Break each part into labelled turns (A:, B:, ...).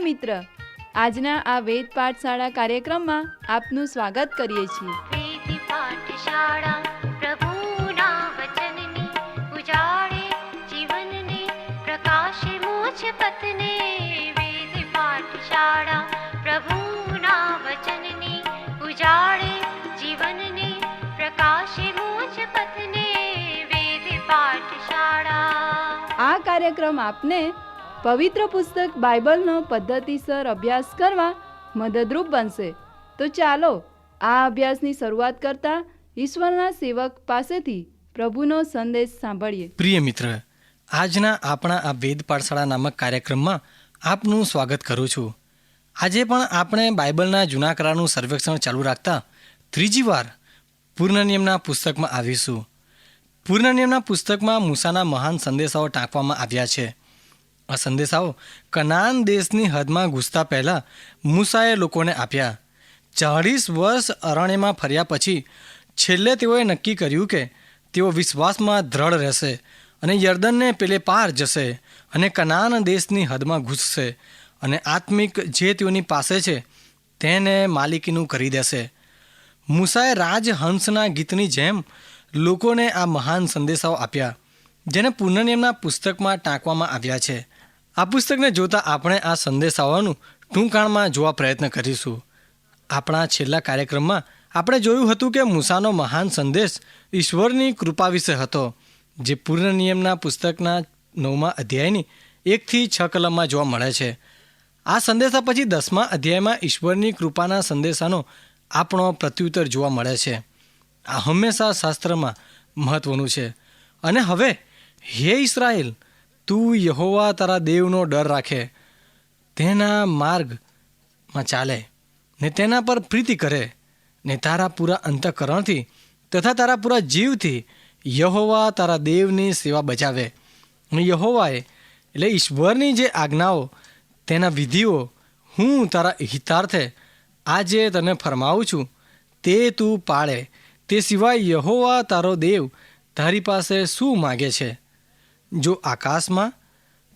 A: મિત્ર, આજના આ વેદ પાઠશાળા કાર્યક્રમમાં આપનું સ્વાગત કરીએ છીએ.
B: વેદ પાઠશાળા પ્રભુના વચનની ઉજાળે જીવનને પ્રકાશે મોજ પથને. વેદ પાઠશાળા પ્રભુના વચનની ઉજાળે જીવનને પ્રકાશે મોજ પથને. વેદ પાઠશાળા.
A: આ કાર્યક્રમ આપને પવિત્ર પુસ્તક બાઇબલનો પદ્ધતિસર અભ્યાસ કરવા મદદરૂપ બનશે. તો ચાલો આ અભ્યાસની શરૂઆત કરતા ઈશ્વરના સેવક પાસેથી પ્રભુનો સંદેશ સાંભળીએ.
C: પ્રિય મિત્ર, આજના આપણા આ વેદ પાઠશાળા નામક કાર્યક્રમમાં આપનું સ્વાગત કરું છું. આજે પણ આપણે બાઇબલના જૂના કરારનું સર્વેક્ષણ ચાલુ રાખતા ત્રીજી વાર પૂર્ણ નિયમના પુસ્તકમાં આવીશું. પૂર્ણ નિયમના પુસ્તકમાં મૂસાના મહાન સંદેશાઓ ટાંકવામાં આવ્યા છે. આ સંદેશાઓ કનાન દેશની હદમાં ઘૂસતા પહેલાં મૂસાએ લોકોને આપ્યા. 40 વર્ષ અરણ્યમાં ફર્યા પછી છેલ્લે તેઓએ નક્કી કર્યું કે તેઓ વિશ્વાસમાં દ્રઢ રહેશે અને યર્દનને પેલે પાર જશે અને કનાન દેશની હદમાં ઘૂસશે અને આત્મિક જે તેઓની પાસે છે તેને માલિકીનું કરી દેશે. મૂસાએ રાજહંસના ગીતની જેમ લોકોને આ મહાન સંદેશાઓ આપ્યા, જેને પૂર્ણ નિયમના પુસ્તકમાં ટાંકવામાં આવ્યા છે. આ પુસ્તકને જોતા આપણે આ સંદેશાઓનું ટૂંકાણમાં જોવા પ્રયત્ન કરીશું. આપણા છેલ્લા કાર્યક્રમમાં આપણે જોયું હતું કે મૂસાનો મહાન સંદેશ ઈશ્વરની કૃપા વિશે હતો, જે પૂર્ણ નિયમના પુસ્તકના 9મા અધ્યાયની 1-6 કલમમાં જોવા મળે છે. આ સંદેશા પછી 10મા અધ્યાયમાં ઈશ્વરની કૃપાના સંદેશાનો આપણો પ્રત્યુત્તર જોવા મળે છે. આ હંમેશા શાસ્ત્રમાં મહત્વનું છે. અને હવે હે ઇસ્રાએલ, તું યહોવા તારા દેવનો ડર રાખે, તેના માર્ગમાં ચાલે ને તેના પર પ્રીતિ કરે ને તારા પૂરા અંતઃકરણથી તથા તારા પૂરા જીવથી યહોવા તારા દેવની સેવા બજાવે. અને યહોવાએ એટલે ઈશ્વરની જે આજ્ઞાઓ, તેના વિધિઓ હું તારા હિતાર્થે આજે તને ફરમાવું છું તે તું પાળે. તે સિવાય યહોવા તારો દેવ તારી પાસે શું માગે છે? જો આકાશમાં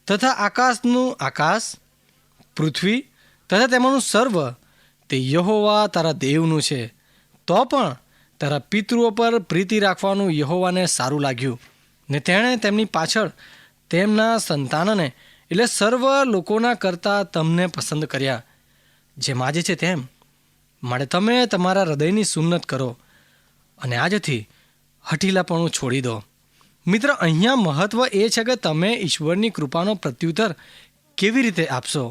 C: તથા આકાશનું આકાશ, પૃથ્વી તથા તેમાંનું સર્વ તે યહોવા તારા દેવનું છે, તો પણ તારા પિતૃઓ પર પ્રીતિ રાખવાનું યહોવાને સારું લાગ્યું ને તેણે તેમની પાછળ તેમના સંતાનને એટલે સર્વ લોકોના કરતાં તમને પસંદ કર્યા, જેમ આજે છે તેમ. માટે તમે તમારા હૃદયની સુન્નત કરો અને આજથી હઠીલાપણું છોડી દો. મિત્ર, અહીંયા મહત્ત્વ એ છે કે તમે ઈશ્વરની કૃપાનો પ્રત્યુત્તર કેવી રીતે આપશો.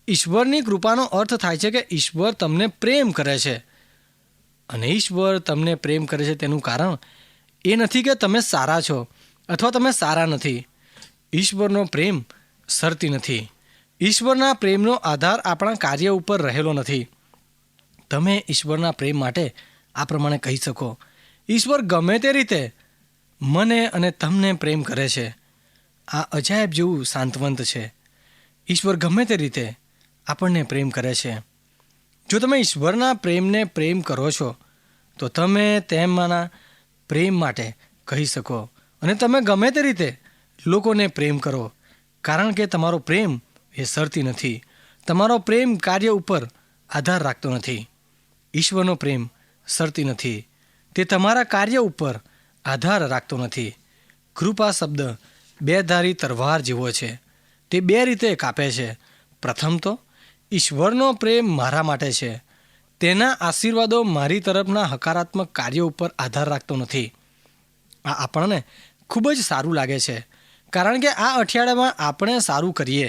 C: ઈશ્વરની કૃપાનો અર્થ થાય છે કે ઈશ્વર તમને પ્રેમ કરે છે. અને ઈશ્વર તમને પ્રેમ કરે છે તેનું કારણ એ નથી કે તમે સારા છો અથવા તમે સારા નથી. ઈશ્વરનો પ્રેમ શરતી નથી. ઈશ્વરના પ્રેમનો આધાર આપણા કાર્ય ઉપર રહેલો નથી. તમે ઈશ્વરના પ્રેમ માટે આ પ્રમાણે કહી શકો, ઈશ્વર ગમે તે રીતે મને અને તમને પ્રેમ કરે છે. આ અજાયબ જેવું શાંતવંત છે. ઈશ્વર ગમે તે રીતે આપણને પ્રેમ કરે છે. જો તમે ઈશ્વરના પ્રેમને પ્રેમ કરો છો તો તમે તેમાંના પ્રેમ માટે કહી શકો અને તમે ગમે તે રીતે લોકોને પ્રેમ કરો, કારણ કે તમારો પ્રેમ એ શરતી નથી. તમારો પ્રેમ કાર્ય ઉપર આધાર રાખતો નથી. ઈશ્વરનો પ્રેમ શરતી નથી, તે તમારા કાર્ય ઉપર આધાર રાખતો નથી. કૃપા શબ્દ 2 ધારી તલવાર જેવો છે. તે 2 રીતે કાપે છે. પ્રથમ તો ઈશ્વરનો પ્રેમ મારા માટે છે. તેના આશીર્વાદો મારી તરફના હકારાત્મક કાર્યો ઉપર આધાર રાખતો નથી. આ આપણને ખૂબ જ સારું લાગે છે, કારણ કે આ અઠવાડિયામાં આપણે સારું કરીએ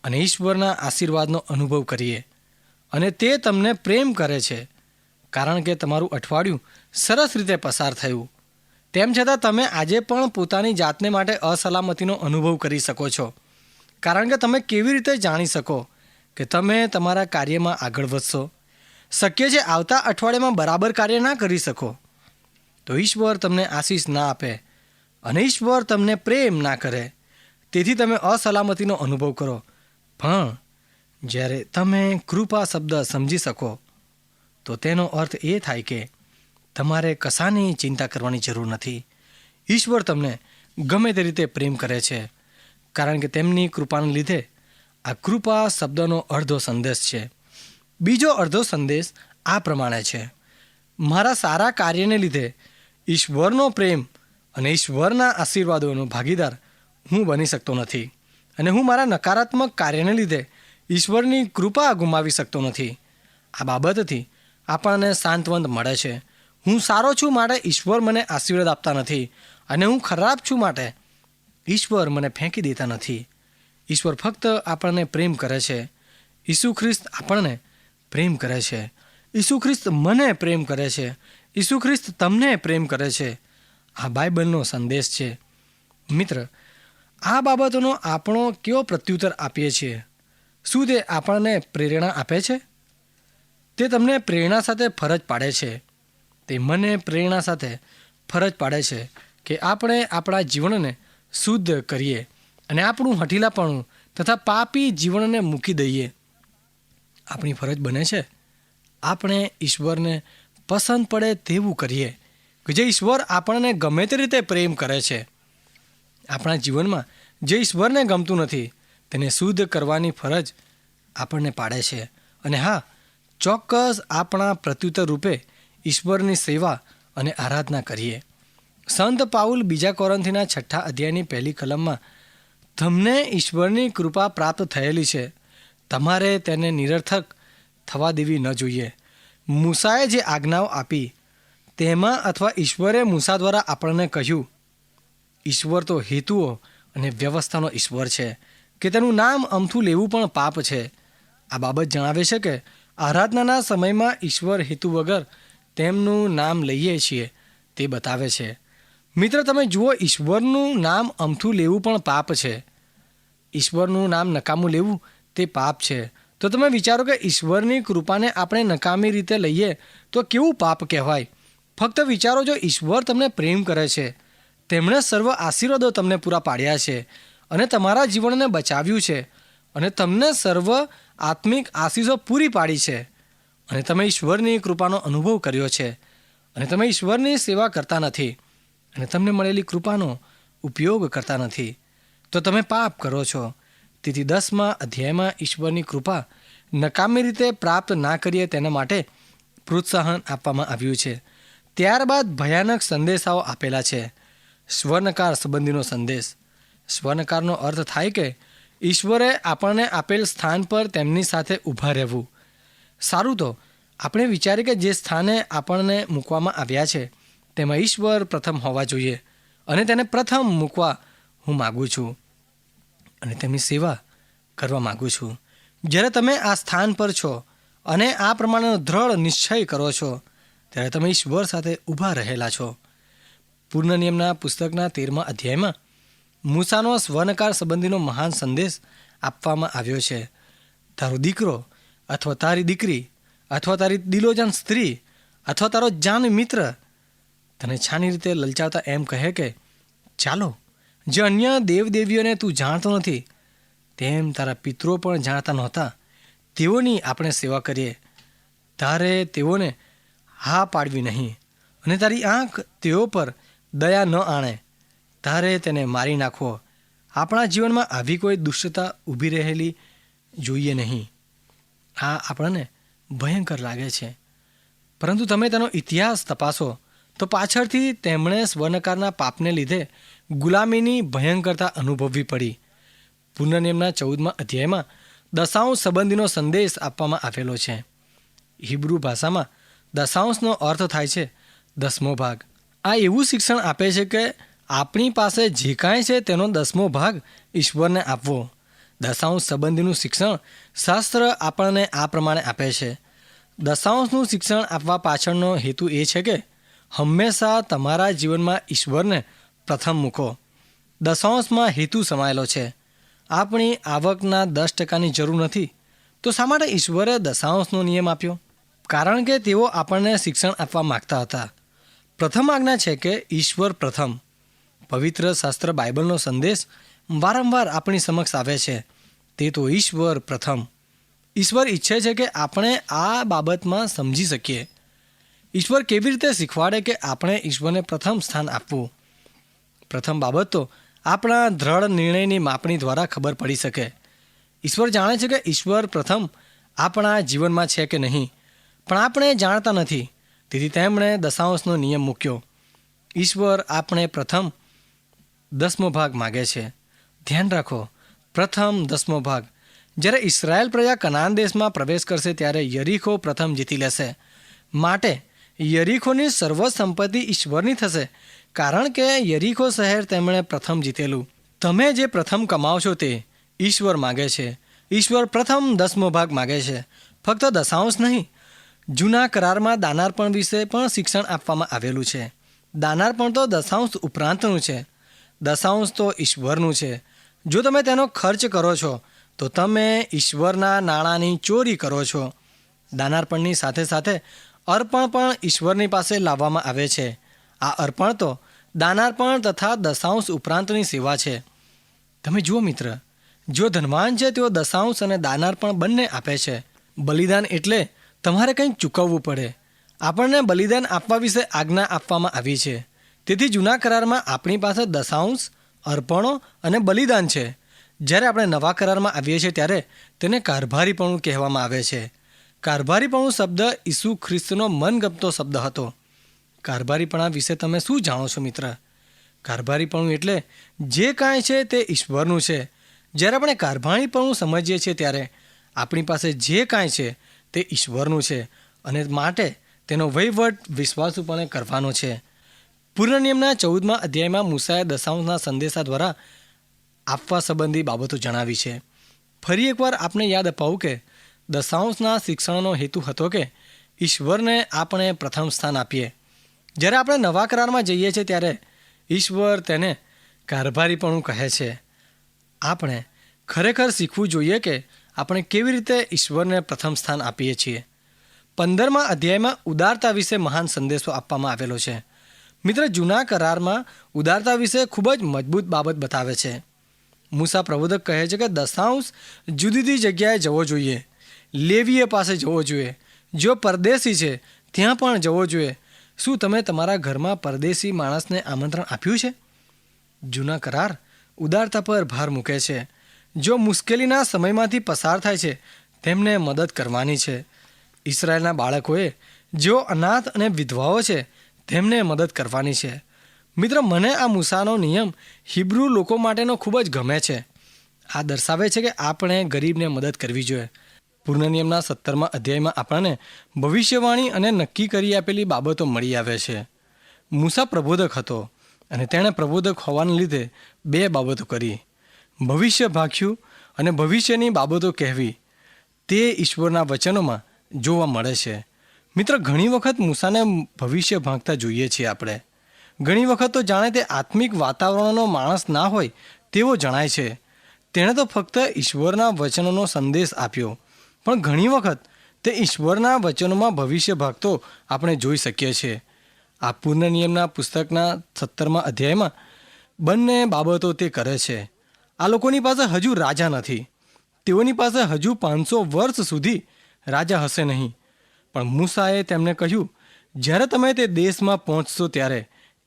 C: અને ઈશ્વરના આશીર્વાદનો અનુભવ કરીએ અને તે તમને પ્રેમ કરે છે, કારણ કે તમારું અઠવાડિયું સરસ રીતે પસાર થયું. તેમ છતાં તમે આજે પણ પોતાની જાતને માટે અસલામતીનો અનુભવ કરી શકો છો, કારણ કે તમે કેવી રીતે જાણી શકો કે તમે તમારા કાર્યમાં આગળ વધશો. શક્ય છે આવતા અઠવાડિયામાં બરાબર કાર્ય ના કરી શકો તો ઈશ્વર તમને આશીષ ના આપે અને ઈશ્વર તમને પ્રેમ ના કરે, તેથી તમે અસલામતીનો અનુભવ કરો. પણ જ્યારે તમે કૃપા શબ્દ સમજી શકો તો તેનો અર્થ એ થાય કે તમારે કશાની ચિંતા કરવાની જરૂર નથી. ઈશ્વર તમને ગમે તે રીતે પ્રેમ કરે છે, કારણ કે તેમની કૃપાને લીધે આ કૃપા શબ્દનો અડધો સંદેશ છે. બીજો અડધો સંદેશ આ પ્રમાણે છે: મારા સારા કાર્યને લીધે ઈશ્વરનો પ્રેમ અને ઈશ્વરના આશીર્વાદોનો ભાગીદાર હું બની શકતો નથી, અને હું મારા નકારાત્મક કાર્યને લીધે ઈશ્વરની કૃપા ગુમાવી શકતો નથી. આ બાબતથી આપણને સાંત્વન મળે છે. હું સારો છું માટે ઈશ્વર મને આશીર્વાદ આપતા નથી, અને હું ખરાબ છું માટે ઈશ્વર મને ફેંકી દેતા નથી. ઈશ્વર ફક્ત આપણને પ્રેમ કરે છે. ઈસુ ખ્રિસ્ત આપણને પ્રેમ કરે છે. ઈસુ ખ્રિસ્ત મને પ્રેમ કરે છે. ઈસુ ખ્રિસ્ત તમને પ્રેમ કરે છે. આ બાઇબલનો સંદેશ છે. મિત્ર, આ બાબતોનો આપણો કેવો પ્રત્યુત્તર આપીએ છીએ? શું તે આપણને પ્રેરણા આપે છે? તે તમને પ્રેરણા સાથે ફરજ પાડે છે. તે મને પ્રેરણા સાથે ફરજ પાડે છે કે આપણે આપણા જીવનને શુદ્ધ કરીએ અને આપણું હઠીલાપણું તથા પાપી જીવનને મૂકી દઈએ. આપણી ફરજ બને છે આપણે ઈશ્વરને પસંદ પડે તેવું કરીએ કે જે ઈશ્વર આપણને ગમે તે રીતે પ્રેમ કરે છે. આપણા જીવનમાં જે ઈશ્વરને ગમતું નથી તેને શુદ્ધ કરવાની ફરજ આપણને પાડે છે. અને હા, ચોક્કસ આપણા પ્રત્યુત્તર રૂપે ઈશ્વરની સેવા અને આરાધના કરીએ. સંત પાઉલ 2 કોરિન્થીના 6 અધ્યાયની 1 કલમમાં તમને ઈશ્વરની કૃપા પ્રાપ્ત થયેલી છે, તમારે તેને નિરર્થક થવા દેવી ન જોઈએ. મૂસાએ જે આજ્ઞાઓ આપી તેમાં અથવા ઈશ્વરે મૂસા દ્વારા આપણને કહ્યું, ઈશ્વર તો હેતુઓ અને વ્યવસ્થાનો ઈશ્વર છે કે તેનું નામ અમથું લેવું પણ પાપ છે. આ બાબત જણાવે છે કે આરાધનાના સમયમાં ઈશ્વર હેતુ વગર તેમનું નામ લઈએ છીએ તે બતાવે છે. મિત્ર, તમે જુઓ, ઈશ્વરનું નામ અમથું લેવું પણ પાપ છે. ઈશ્વરનું નામ નકામું લેવું તે પાપ છે. તો તમે વિચારો કે ઈશ્વરની કૃપાને આપણે નકામી રીતે લઈએ તો કેવું પાપ કહેવાય. ફક્ત વિચારો, જો ઈશ્વર તમને પ્રેમ કરે છે, તેમણે સર્વ આશીર્વાદો તમને પૂરા પાડ્યા છે અને તમારા જીવનને બચાવ્યું છે અને તમને સર્વ આત્મિક આશીષો પૂરી પાડી છે, અને તમે ઈશ્વરની કૃપાનો અનુભવ કર્યો છે, અને તમે ઈશ્વરની સેવા કરતા નથી અને તમને મળેલી કૃપાનો ઉપયોગ કરતા નથી, તો તમે પાપ કરો છો. તેથી 10મા અધ્યાયમાં ઈશ્વરની કૃપા નકામી રીતે પ્રાપ્ત ના કરીએ તેના માટે પ્રોત્સાહન આપવામાં આવ્યું છે. ત્યારબાદ ભયાનક સંદેશાઓ આપેલા છે. સ્વર્ણકાર સંબંધીનો સંદેશ. સ્વર્ણકારનો અર્થ થાય કે ઈશ્વરે આપણને આપેલ સ્થાન પર તેમની સાથે ઊભા રહેવું. સારું, તો આપણે વિચારીએ કે જે સ્થાને આપણને મૂકવામાં આવ્યા છે તેમાં ઈશ્વર પ્રથમ હોવા જોઈએ, અને તેને પ્રથમ મૂકવા હું માગું છું અને તેમની સેવા કરવા માગું છું. જ્યારે તમે આ સ્થાન પર છો અને આ પ્રમાણેનો દ્રઢ નિશ્ચય કરો છો, ત્યારે તમે ઈશ્વર સાથે ઊભા રહેલા છો. પૂર્ણ નિયમના પુસ્તકના 13મા અધ્યાયમાં મૂસાનો સ્વર્ણકાર સંબંધીનો મહાન સંદેશ આપવામાં આવ્યો છે. તારો દીકરો અથવા તારી દીકરી અથવા તારી દિલોજાન સ્ત્રી અથવા તારો જાન મિત્ર તને છાની રીતે લલચાવતા એમ કહે કે ચાલો, જે અન્ય દેવદેવીઓને તું જાણતો નથી તેમ તારા પિતરો પણ જાણતા નહોતા તેઓની આપણે સેવા કરીએ, તારે તેઓને હા પાડવી નહીં, અને તારી આંખ તેઓ પર દયા ન આણે, તારે તેને મારી નાખવો. આપણા જીવનમાં આવી કોઈ દુષ્ટતા ઊભી રહેલી જોઈએ નહીં. આ આપણને ભયંકર લાગે છે, પરંતુ તમે તેનો ઇતિહાસ તપાસો તો પાછળથી તેમણે સ્વર્ણકારના પાપને લીધે ગુલામીની ભયંકરતા અનુભવવી પડી. પુનર્નિયમના 14મા અધ્યાયમાં દશાંશ સંબંધીનો સંદેશ આપવામાં આવેલો છે. હિબ્રુ ભાષામાં દશાંશનો અર્થ થાય છે 10મો ભાગ. આ એવું શિક્ષણ આપે છે કે આપણી પાસે જે કાંઈ છે તેનો 10મો ભાગ ઈશ્વરને આપવો. દશાંશ સંબંધીનું શિક્ષણ શાસ્ત્ર આપણને આ પ્રમાણે આપે છે. દશાંશનું શિક્ષણ આપવા પાછળનો હેતુ એ છે કે હંમેશા તમારા જીવનમાં ઈશ્વરને પ્રથમ મૂકો. દશાંશમાં હેતુ સમાયેલો છે. આપણી આવકના 10%ની જરૂર નથી, તો શા માટે ઈશ્વરે દશાંશનો નિયમ આપ્યો? કારણ કે તેઓ આપણને શિક્ષણ આપવા માગતા હતા. પ્રથમ આજ્ઞા છે કે ઈશ્વર પ્રથમ. પવિત્ર શાસ્ત્ર બાઇબલનો સંદેશ વારંવાર આપણી સમક્ષ આવે છે, તે તો ઈશ્વર પ્રથમ. ઈશ્વર ઈચ્છે છે કે આપણે આ બાબતમાં સમજી શકીએ. ઈશ્વર કેવી રીતે શીખવાડે કે આપણે ઈશ્વરને પ્રથમ સ્થાન આપવું? પ્રથમ બાબત તો આપણા દ્રઢ નિર્ણયની માપણી દ્વારા ખબર પડી શકે. ઈશ્વર જાણે છે કે ઈશ્વર પ્રથમ આપણા જીવનમાં છે કે નહીં, પણ આપણે જાણતા નથી. તેથી તેમણે દશાંશનો નિયમ મૂક્યો. ઈશ્વર આપણે પ્રથમ 10મો ભાગ માગે છે. ધ્યાન રાખો, પ્રથમ 10મો ભાગ. જ્યારે ઇસરાયેલ પ્રજા કનાન દેશમાં પ્રવેશ કરશે ત્યારે યરીખો પ્રથમ જીતી લેશે. માટે યરીખોની સર્વ સંપત્તિ ઈશ્વરની થશે, કારણ કે યરીખો શહેર તેમણે પ્રથમ જીતેલું. તમે જે પ્રથમ કમાવ છો તે ઈશ્વર માગે છે. ઈશ્વર પ્રથમ 10મો ભાગ માગે છે, ફક્ત દશાંશ નહીં. જૂના કરારમાં દાનાર્પણ વિશે પણ શિક્ષણ આપવામાં આવેલું છે. દાનાર્પણ તો દશાંશ ઉપરાંતનું છે. દશાંશ તો ઈશ્વરનું છે. જો તમે તેનો ખર્ચ કરો છો તો તમે ઈશ્વરના નાણાંની ચોરી કરો છો. દાનાર્પણની સાથે સાથે અર્પણ પણ ઈશ્વરની પાસે લાવવામાં આવે છે. આ અર્પણ તો દાનાર્પણ તથા દશાંશ ઉપરાંતની સેવા છે. તમે જુઓ મિત્ર, જો ધનવાન છે તેઓ દશાંશ અને દાનાર્પણ બંને આપે છે. બલિદાન એટલે તમારે કંઈક ચૂકવવું પડે. આપણને બલિદાન આપવા વિશે આજ્ઞા આપવામાં આવી છે. તેથી જૂના કરારમાં આપણી પાસે દશાંશ, અર્પણો અને બલિદાન છે. જ્યારે આપણે નવા કરારમાં આવીએ છીએ ત્યારે તેને કારભારીપણું કહેવામાં આવે છે. કારભારીપણું શબ્દ ઈસુ ખ્રિસ્તનો મનગમતો શબ્દ હતો. કારભારીપણા વિશે તમે શું જાણો છો મિત્ર? કારભારીપણું એટલે જે કાંઈ છે તે ઈશ્વરનું છે. જ્યારે આપણે કારભારીપણું સમજીએ છીએ ત્યારે આપણી પાસે જે કાંઈ છે તે ઈશ્વરનું છે અને માટે તેનો વહીવટ વિશ્વાસુપણે કરવાનો છે. પૂર્ણ નિયમના 14મા અધ્યાયમાં મૂસાએ દશાંશના સંદેશા દ્વારા આપવા સંબંધી બાબતો જણાવી છે. ફરી એકવાર આપણે યાદ અપાવું કે દશાંશના શિક્ષણનો હેતુ હતો કે ઈશ્વરને આપણે પ્રથમ સ્થાન આપીએ. જ્યારે આપણે નવા કરારમાં જઈએ છીએ ત્યારે ઈશ્વર તેને કારભારીપણું કહે છે. આપણે ખરેખર શીખવું જોઈએ કે આપણે કેવી રીતે ઈશ્વરને પ્રથમ સ્થાન આપીએ છીએ. 15મા અધ્યાયમાં ઉદારતા વિશે મહાન સંદેશો આપવામાં આવેલો છે. મિત્ર, જૂના કરારમાં ઉદારતા વિશે ખૂબ જ મજબૂત બાબત બતાવે છે. મૂસા પ્રબોધક કહે છે કે દશાંશ જુદી જુદી જગ્યાએ જવો જોઈએ. લેવીય પાસે જવો જોઈએ. જો પરદેશી છે ત્યાં પણ જવો જોઈએ. શું તમે તમારા ઘરમાં પરદેશી માણસને આમંત્રણ આપ્યું છે? જૂના કરાર ઉદારતા પર ભાર મૂકે છે. જો મુશ્કેલીના સમયમાંથી પસાર થાય છે તેમને મદદ કરવાની છે. ઇસરાયેલના બાળકોએ જેઓ અનાથ અને વિધવાઓ છે તેમને મદદ કરવાની છે. મિત્ર, મને આ મૂસાનો નિયમ હિબ્રુ લોકો માટેનો ખૂબ જ ગમે છે. આ દર્શાવે છે કે આપણે ગરીબને મદદ કરવી જોઈએ. પૂર્ણ નિયમના 17મા અધ્યાયમાં આપણને ભવિષ્યવાણી અને નક્કી કરી આપેલી બાબતો મળી આવે છે. મૂસા પ્રબોધક હતો અને તેણે પ્રબોધક હોવાને લીધે 2 બાબતો કરી: ભવિષ્ય ભાખ્યું અને ભવિષ્યની બાબતો કહેવી. તે ઈશ્વરના વચનોમાં જોવા મળે છે. મિત્ર, ઘણી વખત મૂસાને ભવિષ્ય ભાંગતા જોઈએ છીએ આપણે. ઘણી વખત તો જાણે તે આત્મિક વાતાવરણનો માણસ ના હોય તેવો જણાય છે. તેણે તો ફક્ત ઈશ્વરના વચનોનો સંદેશ આપ્યો, પણ ઘણી વખત તે ઈશ્વરના વચનોમાં ભવિષ્ય ભાગતો આપણે જોઈ શકીએ છીએ. આ પૂર્ણ નિયમના પુસ્તકના 17મા અધ્યાયમાં બંને બાબતો તે કરે છે. આ લોકોની પાસે હજુ રાજા નથી. તેઓની પાસે હજુ 500 વર્ષ સુધી રાજા હશે નહીં. પણ મૂસાએ તેમને કહ્યું, જ્યારે તમે તે દેશમાં પહોંચશો ત્યારે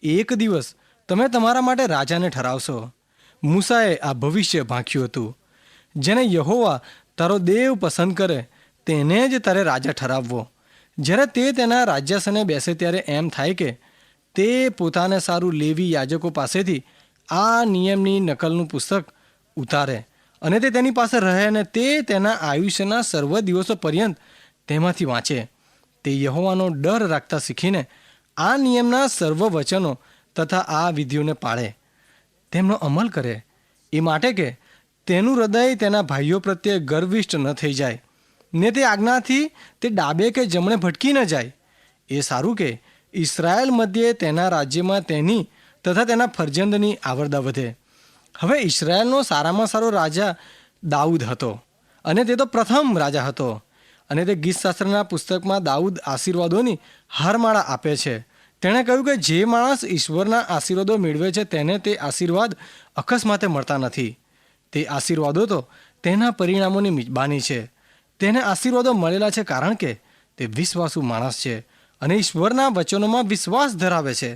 C: એક દિવસ તમે તમારા માટે રાજાને ઠરાવશો. મૂસાએ આ ભવિષ્ય ભાંખ્યું હતું. જેને યહોવા તારો દેવ પસંદ કરે તેને જ તારે રાજા ઠરાવવો. જ્યારે તે તેના રાજ્યાસને બેસે ત્યારે એમ થાય કે તે પોતાને સારું લેવી યાજકો પાસેથી આ નિયમની નકલનું પુસ્તક ઉતારે અને તે તેની પાસે રહે અને તે તેના આયુષ્યના સર્વ દિવસો પર્યંત તેમાંથી વાંચે. તે યહોવાનો ડર રાખતા શીખીને આ નિયમના સર્વ વચનો તથા આ વિધિઓને પાળે, તેમનો અમલ કરે. એ માટે કે તેનું હૃદય તેના ભાઈઓ પ્રત્યે ગર્વિષ્ઠ ન થઈ જાય ને તે આજ્ઞાથી તે ડાબે કે જમણે ભટકી ન જાય. એ સારું કે ઇસરાયેલ મધ્યે તેના રાજ્યમાં તેની તથા તેના ફરજંદની આવરદા વધે. હવે ઇસરાયેલનો સારામાં સારો રાજા દાઉદ હતો અને તે તો પ્રથમ રાજા હતો. અને તે ગીતશાસ્ત્રના પુસ્તકમાં દાઉદ આશીર્વાદોની હારમાળા આપે છે. તેણે કહ્યું કે જે માણસ ઈશ્વરના આશીર્વાદો મેળવે છે તેને તે આશીર્વાદ અકસ્માતે મળતા નથી. તે આશીર્વાદો તો તેના પરિણામોની મિજબાની છે. તેને આશીર્વાદો મળેલા છે કારણ કે તે વિશ્વાસુ માણસ છે અને ઈશ્વરના વચનોમાં વિશ્વાસ ધરાવે છે.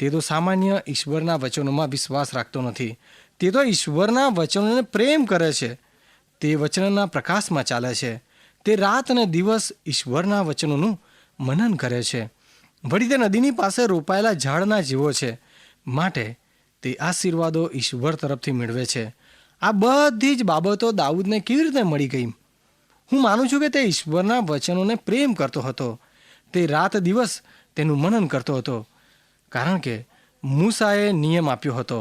C: તે તો સામાન્ય ઈશ્વરના વચનોમાં વિશ્વાસ રાખતો નથી. તે તો ઈશ્વરના વચનોને પ્રેમ કરે છે. તે વચનના પ્રકાશમાં ચાલે છે. તે રાત અને દિવસ ઈશ્વરના વચનોનું મનન કરે છે. વળી તે નદીની પાસે રોપાયેલા ઝાડના જેવો છે, માટે તે આશીર્વાદો ઈશ્વર તરફથી મેળવે છે. આ બધી જ બાબતો દાઉદને કેવી રીતે મળી ગઈ? હું માનું છું કે તે ઈશ્વરના વચનોને પ્રેમ કરતો હતો. તે રાત દિવસ તેનું મનન કરતો હતો, કારણ કે મૂસાએ નિયમ આપ્યો હતો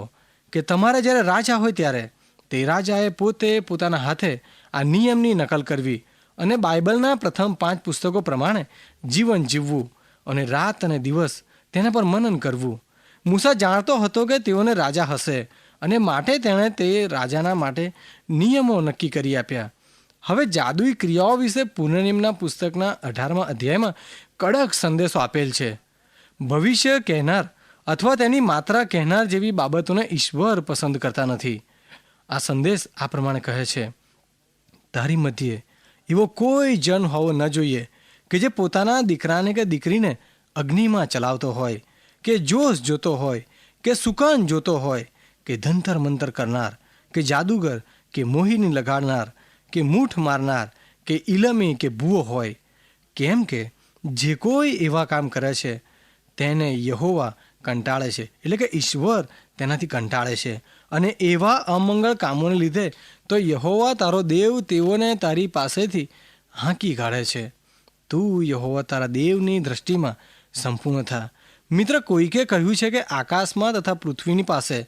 C: કે તમારે જ્યારે રાજા હોય ત્યારે તે રાજાએ પોતે પોતાના હાથે આ નિયમની નકલ કરવી અને બાઇબલના પ્રથમ 5 પુસ્તકો પ્રમાણે જીવન જીવવું અને રાત અને દિવસ તેના પર મનન કરવું. મૂસા જાણતો હતો કે તેઓને રાજા હશે અને માટે તેણે તે રાજાના માટે નિયમો નક્કી કરી આપ્યા. હવે જાદુઈ ક્રિયાઓ વિશે પુનર્નિયમના પુસ્તકના 18મા અધ્યાયમાં કડક સંદેશો આપેલ છે. ભવિષ્ય કહેનાર અથવા તેની માત્રા કહેનાર જેવી બાબતોને ઈશ્વર પસંદ કરતા નથી. આ સંદેશ આ પ્રમાણે કહે છે, તારી મધ્યે એવો કોઈ જન હોવો ન જોઈએ કે જે પોતાના દીકરાને કે દીકરીને અગ્નિમાં ચલાવતો હોય, કે જોશ જોતો હોય, કે સુકાન જોતો હોય, કે ધંતર મંતર કરનાર, કે જાદુગર, કે મોહિની લગાડનાર, કે મૂઠ મારનાર, કે ઇલમી, કે ભૂવો હોય. કેમ કે જે કોઈ એવા કામ કરે છે તેને યહોવા કંટાળે છે, એટલે કે ઈશ્વર તેનાથી કંટાળે છે. અને એવા અમંગળ કામોને લીધે તો યહોવા તારો દેવ તેઓને તારી પાસેથી હાંકી કાઢે છે. તું યહોવા તારા દેવની દૃષ્ટિમાં સંપૂર્ણ થા. મિત્ર, કોઈકે કહ્યું છે કે આકાશમાં તથા પૃથ્વીની પાસે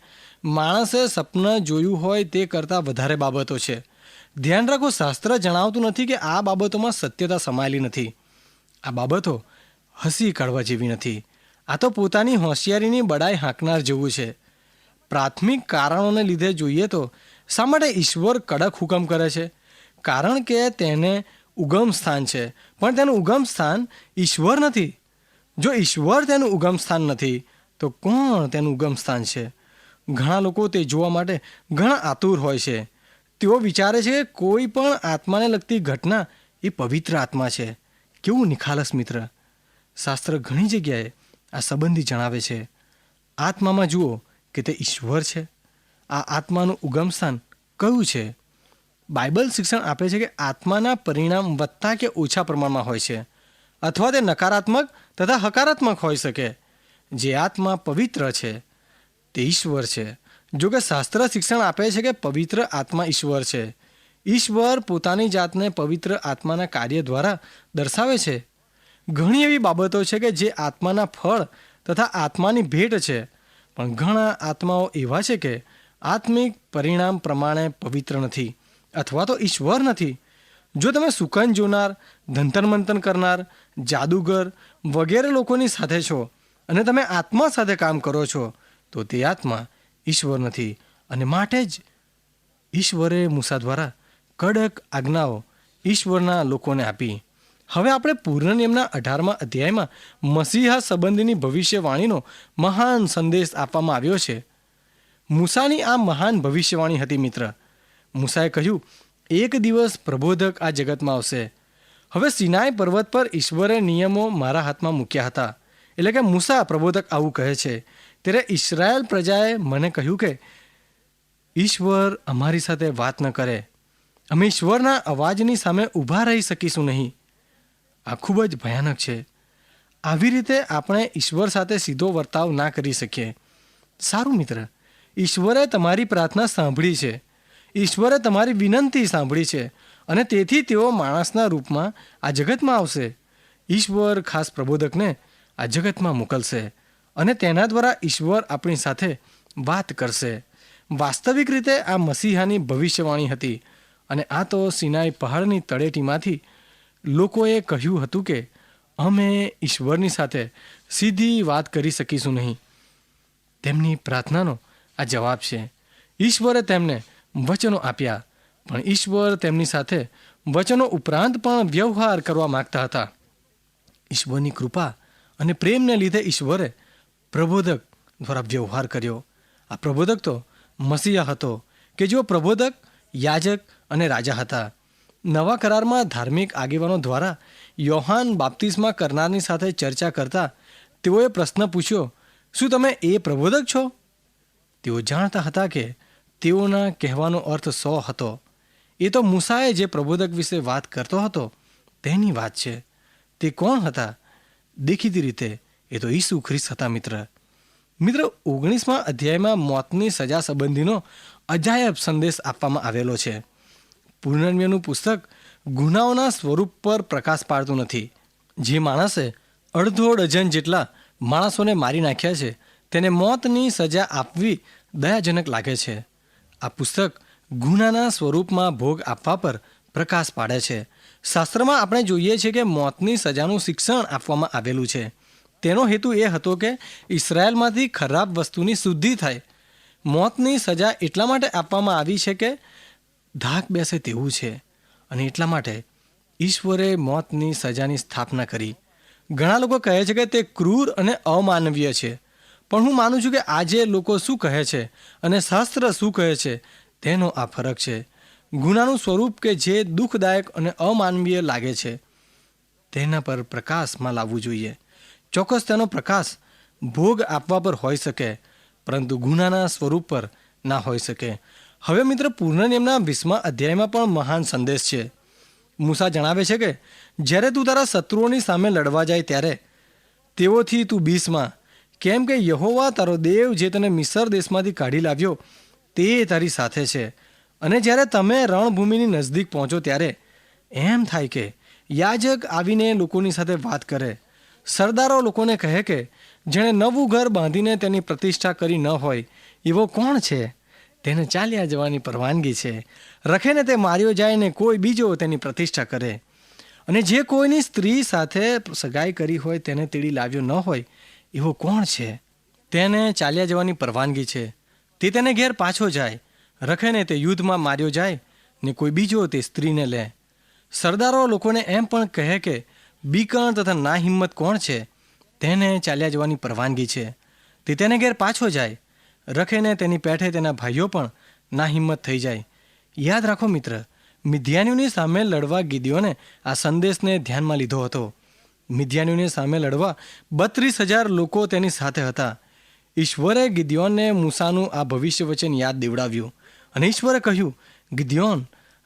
C: માણસે સપના જોયું હોય તે કરતાં વધારે બાબતો છે. ધ્યાન રાખો, શાસ્ત્ર જણાવતું નથી કે આ બાબતોમાં સત્યતા સમાયેલી નથી. આ બાબતો હસી કાઢવા જેવી નથી. આ તો પોતાની હોશિયારીની બડાઈ હાંકનાર જેવું છે. પ્રાથમિક કારણોને લીધે જોઈએ તો શા માટે ઈશ્વર કડક હુકમ કરે છે? કારણ કે તેને ઉગમ સ્થાન છે, પણ તેનું ઉગમ સ્થાન ઈશ્વર નથી. જો ઈશ્વર તેનું ઉગમ સ્થાન નથી તો કોણ તેનું ઉગમ સ્થાન છે? ઘણા લોકો તે જોવા માટે ઘણા આતુર હોય છે. તેઓ વિચારે છે કે કોઈ પણ આત્માને લગતી ઘટના એ પવિત્ર આત્મા છે. કેવું નિખાલસ મિત્ર! શાસ્ત્ર ઘણી જગ્યાએ આ સંબંધી જણાવે છે. આત્મામાં જુઓ કે તે ઈશ્વર છે. આ આત્માનું ઉગમ સ્થાન કયું છે? બાઇબલ શિક્ષણ આપે છે કે આત્માના પરિણામ વધતા કે ઓછા પ્રમાણમાં હોય છે, અથવા તે નકારાત્મક તથા હકારાત્મક હોઈ શકે. જે આત્મા પવિત્ર છે તે ઈશ્વર છે. જો કે શાસ્ત્ર શિક્ષણ આપે છે કે પવિત્ર આત્મા ઈશ્વર છે. ઈશ્વર પોતાની જાતને પવિત્ર આત્માના કાર્ય દ્વારા દર્શાવે છે. ઘણી એવી બાબતો છે કે જે આત્માના ફળ તથા આત્માની ભેટ છે, પણ ઘણા આત્માઓ એવા છે કે આત્મિક પરિણામ પ્રમાણે પવિત્ર નથી અથવા તો ઈશ્વર નથી. જો તમે સુકન જોનાર, ધંતર મંતન કરનાર, જાદુગર વગેરે લોકોની સાથે છો અને તમે આત્મા સાથે કામ કરો છો તો તે આત્મા ઈશ્વર નથી. અને માટે જ ઈશ્વરે મૂસા દ્વારા કડક આજ્ઞાઓ ઈશ્વરના લોકોને આપી. હવે આપણે પૂર્ણ નિયમના 18મા અધ્યાયમાં મસીહા સંબંધીની ભવિષ્યવાણીનો મહાન સંદેશ આપવામાં આવ્યો છે. મૂસાની આ મહાન ભવિષ્યવાણી હતી મિત્ર. મૂસાએ કહ્યું, એક દિવસ પ્રબોધક આ જગતમાં આવશે. હવે સિનાઈ પર્વત પર ઈશ્વરે નિયમો મારા હાથમાં મૂક્યા હતા. એટલે કે મૂસા પ્રબોધક આવું કહે છે. ત્યારે ઇસ્રાયેલ પ્રજાએ મને કહ્યું કે ઈશ્વર અમારી સાથે વાત ન કરે, અમે ઈશ્વરના અવાજની સામે ઊભા રહી શકીશું નહીં. આ ખૂબ જ ભયાનક છે. આવી રીતે આપણે ઈશ્વર સાથે સીધો વર્તાવ ના કરી શકીએ. સારું મિત્ર, ઈશ્વરે તમારી પ્રાર્થના સાંભળી છે. ઈશ્વરે તમારી વિનંતી સાંભળી છે અને તેથી તેઓ માણસના રૂપમાં આ જગતમાં આવશે. ઈશ્વર ખાસ પ્રબોધકને આ જગતમાં મોકલશે અને તેના દ્વારા ઈશ્વર આપણી સાથે વાત કરશે. વાસ્તવિક રીતે આ મસીહાની ભવિષ્યવાણી હતી અને આ તો સિનાઈ પહાડની તળેટીમાંથી લોકોએ કહ્યું હતું કે અમે ઈશ્વરની સાથે સીધી વાત કરી શકીશું નહીં. તેમની પ્રાર્થનાનો આ જવાબ છે. ઈશ્વરે તેમને વચનો આપ્યા, પણ ઈશ્વર તેમની સાથે વચનો ઉપરાંત પણ વ્યવહાર કરવા માગતા હતા. ઈશ્વરની કૃપા અને પ્રેમને લીધે ઈશ્વરે પ્રબોધક દ્વારા વ્યવહાર કર્યો. આ પ્રબોધક તો મસીહા હતો કે જેઓ પ્રબોધક, યાજક અને રાજા હતા. નવા કરારમાં ધાર્મિક આગેવાનો દ્વારા યોહાન બાપ્તિસ્મા કરનારની સાથે ચર્ચા કરતા તેઓએ પ્રશ્ન પૂછ્યો, શું તમે એ પ્રબોધક છો? તેઓ જાણતા હતા કે તેઓના કહેવાનો અર્થ 100 હતો. એ તો મૂસાએ જે પ્રબોધક વિશે વાત કરતો હતો તેની વાત છે. તે કોણ હતા? દેખીતી રીતે એ તો ઈસુ ખ્રિસ્ત હતા. મિત્ર 19મા અધ્યાયમાં મોતની સજા સંબંધીનો અજાયબ સંદેશ આપવામાં આવેલો છે. પુનર્જન્મનું પુસ્તક ગુનાઓના સ્વરૂપ પર પ્રકાશ પાડતું નથી. જે માણસે અડધો ડઝન જેટલા માણસોને મારી નાખ્યા છે તેને મોતની સજા આપવી દયાજનક લાગે છે. આ પુસ્તક ગુનાના સ્વરૂપમાં ભોગ આપવા પર પ્રકાશ પાડે છે. શાસ્ત્રમાં આપણે જોઈએ છીએ કે મોતની સજાનું શિક્ષણ આપવામાં આવેલું છે. તેનો હેતુ એ હતો કે ઇસરાયેલમાંથી ખરાબ વસ્તુની શુદ્ધિ થાય. મોતની સજા એટલા માટે આપવામાં આવી છે કે ધાક બેસે તેવું છે, અને એટલા માટે ઈશ્વરે મોતની સજાની સ્થાપના કરી. ઘણા લોકો કહે છે કે તે ક્રૂર અને અમાનવીય છે, પણ હું માનું છું કે આજે લોકો શું કહે છે અને શાસ્ત્ર શું કહે છે તેનો આ ફરક છે. ગુનાનું સ્વરૂપ કે જે દુઃખદાયક અને અમાનવીય લાગે છે તેના પર પ્રકાશમાં લાવવું જોઈએ. ચોક્કસ તેનો પ્રકાશ ભોગ આપવા પર હોઈ શકે, પરંતુ ગુનાના સ્વરૂપ પર ના હોઈ શકે. હવે મિત્ર, પુનર્નિયમના 20મા અધ્યાયમાં પણ મહાન સંદેશ છે. મૂસા જણાવે છે કે જ્યારે તું તારા શત્રુઓની સામે લડવા જાય ત્યારે તેઓથી તું બીસમાં, કેમ કે યહોવા તારો દેવ જે તને મિસર દેશમાંથી કાઢી લાવ્યો તે તારી સાથે છે. અને જ્યારે તમે રણભૂમિની નજદીક પહોંચો ત્યારે એમ થાય કે યાજક આવીને લોકોની સાથે વાત કરે. સરદારો લોકોને કહે કે જેણે નવું ઘર બાંધીને તેની પ્રતિષ્ઠા કરી ન હોય એવો કોણ છે? તેને ચાલ્યા જવાની પરવાનગી છે. રખેને તે માર્યો જાય ને કોઈ બીજો તેની પ્રતિષ્ઠા કરે. અને જે કોઈની સ્ત્રી સાથે સગાઈ કરી હોય તેને તેડી લાવ્યો ન હોય એવો કોણ છે? તેને ચાલ્યા જવાની પરવાનગી છે. તે તેને ઘેર પાછો જાય. રખેને તે યુદ્ધમાં માર્યો જાય ને કોઈ બીજો તે સ્ત્રીને લે. સરદારો લોકોને એમ પણ કહે કે બીકણ તથા ના હિંમત કોણ છે? તેને ચાલ્યા જવાની પરવાનગી છે. તે તેને ઘેર પાછો જાય. રખેને તેની પેઠે તેના ભાઈઓ પણ ના હિંમત થઈ જાય. યાદ રાખો મિત્ર, મિદ્યાનીઓની સામે લડવા ગિદિયોને આ સંદેશને ધ્યાનમાં લીધો હતો. મિદ્યાનીઓની સામે લડવા 32,000 લોકો તેની સાથે હતા. ઈશ્વરે ગિદિયોનને મૂસાનું આ ભવિષ્ય વચન યાદ દેવડાવ્યું, અને ઈશ્વરે કહ્યું, ગિદિયોન,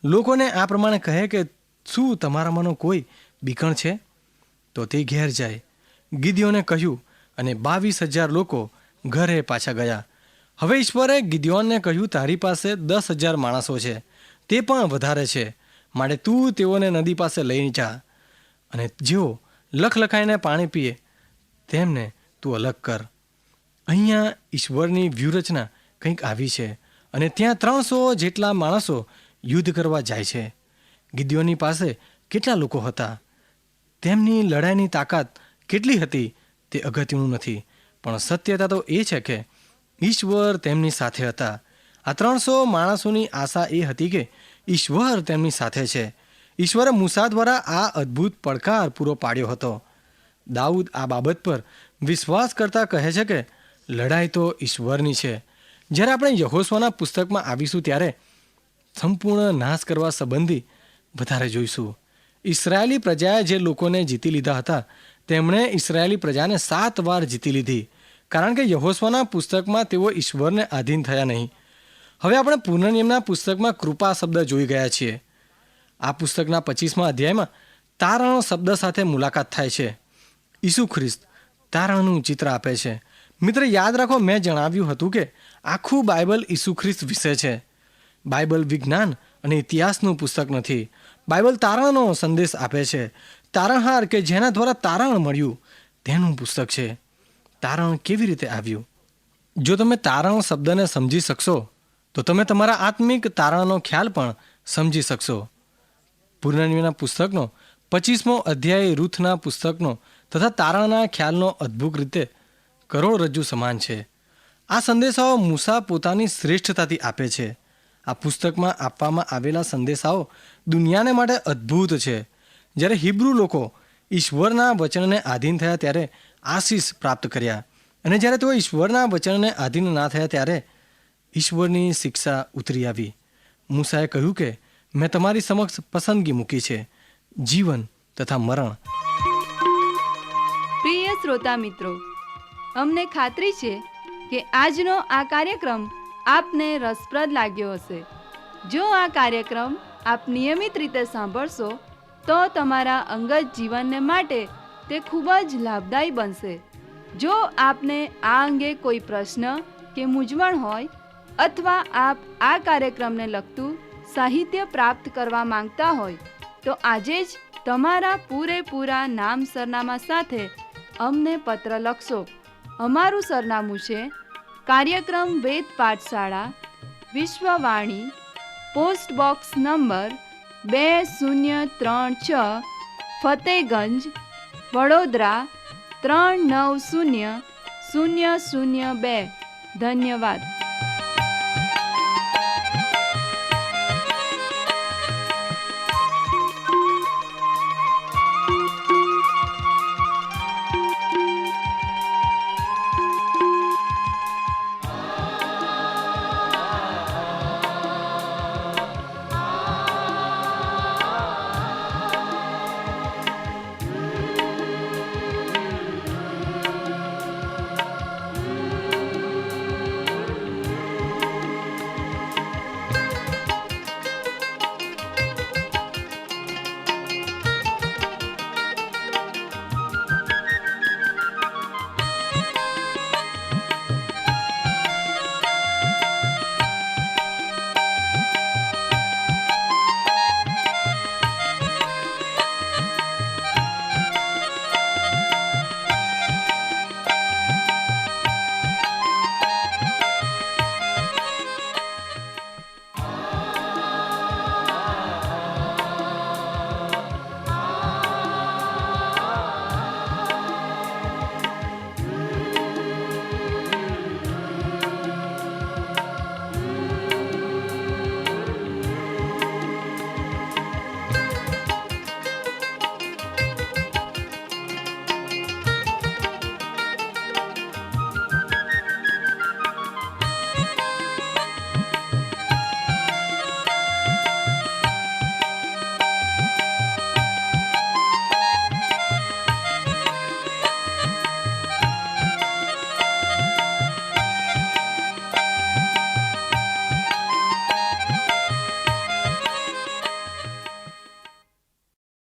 C: લોકોને આ પ્રમાણે કહે કે શું તમારામાંનો કોઈ બીકણ છે? તો તે ઘેર જાય. ગિદિયોને કહ્યું, અને 22,000 લોકો ઘરે પાછા ગયા. હવે ઈશ્વરે ગિદિયોનને કહ્યું, તારી પાસે 10,000 માણસો છે, તે પણ વધારે છે, માટે તું તેઓને નદી પાસે લઈ જા, અને જેઓ લખલખાઈને પાણી પીએ તેમને તું અલગ કર. અહીંયા ઈશ્વરની વ્યૂહરચના કંઈક આવી છે, અને ત્યાં 300 જેટલા માણસો યુદ્ધ કરવા જાય છે. ગિદિયોની પાસે કેટલા લોકો હતા, તેમની લડાઈની તાકાત કેટલી હતી તે અગત્યનું નથી, પણ સત્યતા તો એ છે કે ઈશ્વર તેમની સાથે હતા. આ 300 માણસોની આશા એ હતી કે ઈશ્વર તેમની સાથે છે. ઈશ્વરે મૂસા દ્વારા આ અદ્ભુત પડકાર પૂરો પાડ્યો હતો. દાઉદ આ બાબત પર વિશ્વાસ કરતા કહે છે કે લડાઈ તો ઈશ્વરની છે. જ્યારે આપણે યહોશુઆના પુસ્તકમાં આવીશું ત્યારે સંપૂર્ણ નાશ કરવા સંબંધી વધારે જોઈશું. ઇસરાયેલી પ્રજાએ જે લોકોને જીતી લીધા હતા તેમણે ઇસરાયેલી પ્રજાને 7 વાર જીતી લીધી, કારણ કે યહોશુઆના પુસ્તકમાં તેઓ ઈશ્વરને આધીન થયા નહીં. હવે આપણે પુનર્નિયમના પુસ્તકમાં કૃપા શબ્દ જોઈ ગયા છીએ. આ પુસ્તકના 25મા અધ્યાયમાં તારણ શબ્દ સાથે મુલાકાત થાય છે. ઈસુ ખ્રિસ્ત તારણનું ચિત્ર આપે છે. મિત્ર, યાદ રાખો, મેં જણાવ્યું હતું કે આખું બાઇબલ ઈસુ ખ્રિસ્ત વિશે છે. બાઇબલ વિજ્ઞાન અને ઇતિહાસનું પુસ્તક નથી. બાઇબલ તારણનો સંદેશ આપે છે. તારણહાર કે જેના દ્વારા તારણ મળ્યું તેનું પુસ્તક છે. તારણ કેવી રીતે આવ્યું? જો તમે તારણ શબ્દને સમજી શકશો તો તમે તમારા આત્મિક તારણનો ખ્યાલ પણ સમજી શકશો. પુનર્નિયમના પુસ્તકનો 25મો અધ્યાય રૂથના પુસ્તકનો તથા તારણના ખ્યાલનો અદ્ભુત રીતે કરોડરજ્જુ સમાન છે. આ સંદેશાઓ મૂસા પોતાની શ્રેષ્ઠતાથી આપે છે. આ પુસ્તકમાં આપવામાં આવેલા સંદેશાઓ દુનિયાને માટે અદ્ભુત છે. જ્યારે હિબ્રુ લોકો ઈશ્વરના વચનને આધીન થયા ત્યારે આશીષ પ્રાપ્ત કર્યા, અને જ્યારે તેઓ ઈશ્વરના વચનને આધીન ના થયા ત્યારે ઈશ્વરની શિક્ષા ઉતરી આવી. મૂસાએ કહ્યું કે મેં તમારી સમક્ષ પસંદગી મૂકી છે, જીવન તથા મરણ.
A: પ્રિય શ્રોતા મિત્રો, અમને ખાતરી છે કે આજનો આ કાર્યક્રમ આપને રસપ્રદ લાગ્યો હશે. જો આ કાર્યક્રમ આપ નિયમિત રીતે સાંભળશો તો તમારા અંગત જીવનને માટે તે ખૂબ જ લાભદાયી બનશે. જો આપને આ અંગે કોઈ પ્રશ્ન કે મૂંઝવણ હોય અથવા આપ આ કાર્યક્રમને લગતું સાહિત્ય પ્રાપ્ત કરવા માંગતા હોય તો આજે જ તમારા પૂરેપૂરા નામ સરનામા સાથે અમને પત્ર લખશો. અમારું સરનામું છે કાર્યક્રમ Ved Pathshala, Vishwavani, post box number 2036, Fatehganj, Vadodara 390002. ધન્યવાદ.